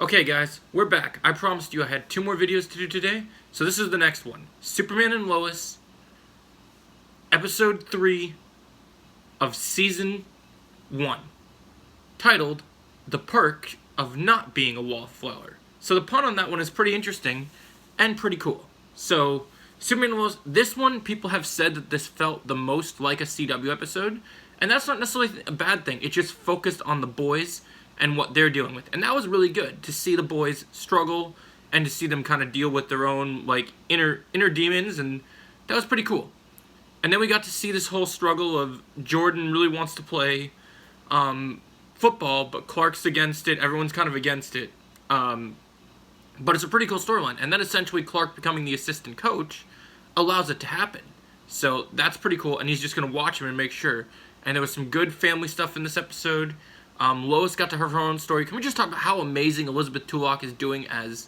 Okay guys, we're back. I promised you I had 2 more videos to do today, so this is the next one. Superman and Lois, episode 3 of season 1, titled, The Perk of Not Being a Wallflower. So the pun on that one is pretty interesting and pretty cool. So, Superman and Lois, this one, people have said that this felt the most like a CW episode, and that's not necessarily a bad thing. It just focused on the boys and what they're dealing with. And that was really good, to see the boys struggle and to see them kind of deal with their own, like, inner demons, and that was pretty cool. And then we got to see this whole struggle of Jordan really wants to play football, but Clark's against it, everyone's kind of against it. But it's a pretty cool storyline. And then essentially Clark becoming the assistant coach allows it to happen. So that's pretty cool, and he's just going to watch him and make sure. And there was some good family stuff in this episode. Lois got to have her own story. Can we just talk about how amazing Elizabeth Tulloch is doing as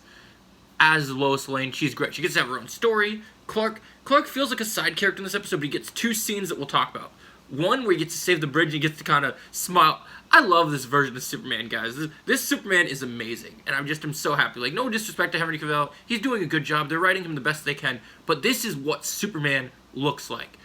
Lois Lane? She's great. She gets to have her own story. Clark feels like a side character in this episode, but he gets 2 scenes that we'll talk about. One where he gets to save the bridge and he gets to kind of smile. I love this version of Superman, guys. This Superman is amazing, and I'm so happy. Like, no disrespect to Henry Cavill. He's doing a good job. They're writing him the best they can, but this is what Superman looks like.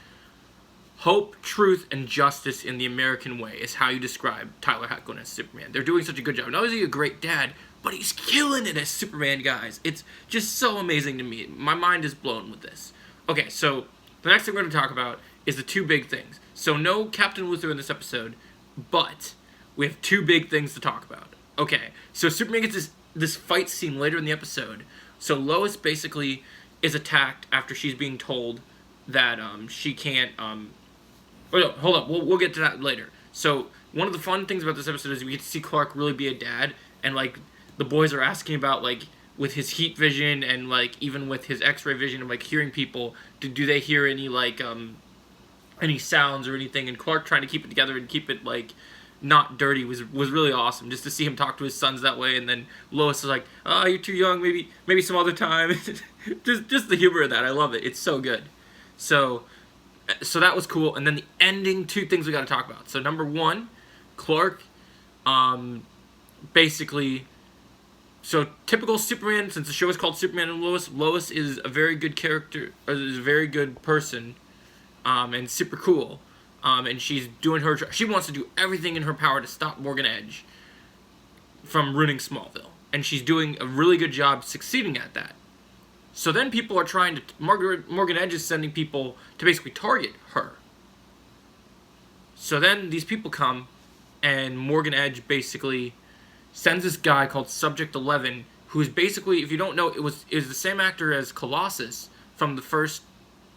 Hope, truth, and justice in the American way is how you describe Tyler Hoechlin as Superman. They're doing such a good job. Not only is he a great dad, but he's killing it as Superman, guys. It's just so amazing to me. My mind is blown with this. Okay, so the next thing we're going to talk about is the 2 big things. So no Captain Luthor in this episode, but we have 2 big things to talk about. Okay, so Superman gets this fight scene later in the episode. So Lois basically is attacked after she's being told that she can't... Oh, no, hold up. We'll get to that later. So, one of the fun things about this episode is we get to see Clark really be a dad, and, like, the boys are asking about, like, with his heat vision and, like, even with his x-ray vision and, like, hearing people, do they hear any, like, any sounds or anything, and Clark trying to keep it together and keep it, like, not dirty was really awesome, just to see him talk to his sons that way, and then Lois is like, oh, you're too young, maybe some other time. just the humor of that, I love it. It's so good. So that was cool, and then the ending, 2 things we got to talk about. So number 1, Clark, basically, so typical Superman, since the show is called Superman and Lois, Lois is a very good character, or is a very good person, and super cool, and she's doing she wants to do everything in her power to stop Morgan Edge from ruining Smallville, and she's doing a really good job succeeding at that. So then people are trying to... Morgan Edge is sending people to basically target her. So then these people come, and Morgan Edge basically sends this guy called Subject 11, who is basically, if you don't know, is the same actor as Colossus from the first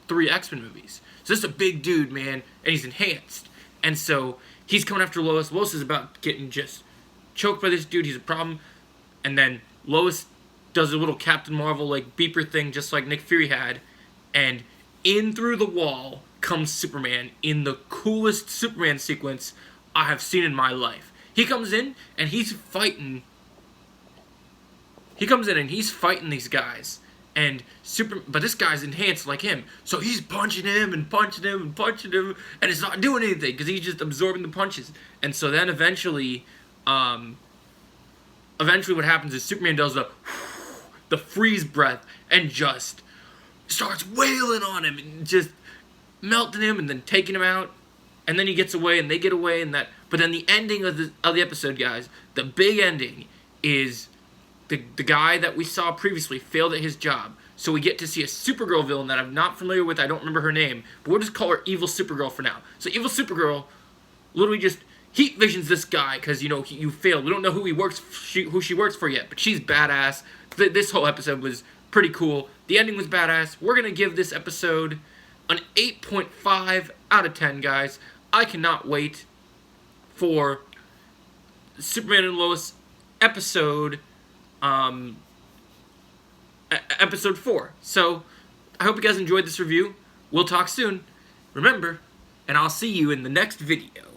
3 X-Men movies. So this is a big dude, man, and he's enhanced. And so he's coming after Lois. Lois is about getting just choked by this dude. He's a problem. And then Lois does a little Captain Marvel, like, beeper thing, just like Nick Fury had, and in through the wall comes Superman in the coolest Superman sequence I have seen in my life. He comes in, and he's fighting... these guys, and but this guy's enhanced like him, so he's punching him, and it's not doing anything, because he's just absorbing the punches. And so then eventually what happens is Superman does the freeze breath and just starts wailing on him and just melting him and then taking him out, and then he gets away and they get away, and that. But then the ending of the episode, guys, the big ending is the guy that we saw previously failed at his job, so we get to see a Supergirl villain that I'm not familiar with. I don't remember her name, but we'll just call her Evil Supergirl for now. So Evil Supergirl literally just heat visions this guy because, you know, you failed. We don't know who she works for yet, but she's badass. This whole episode was pretty cool. The ending was badass. We're going to give this episode an 8.5 out of 10, guys. I cannot wait for Superman and Lois episode 4. So, I hope you guys enjoyed this review. We'll talk soon. Remember, and I'll see you in the next video.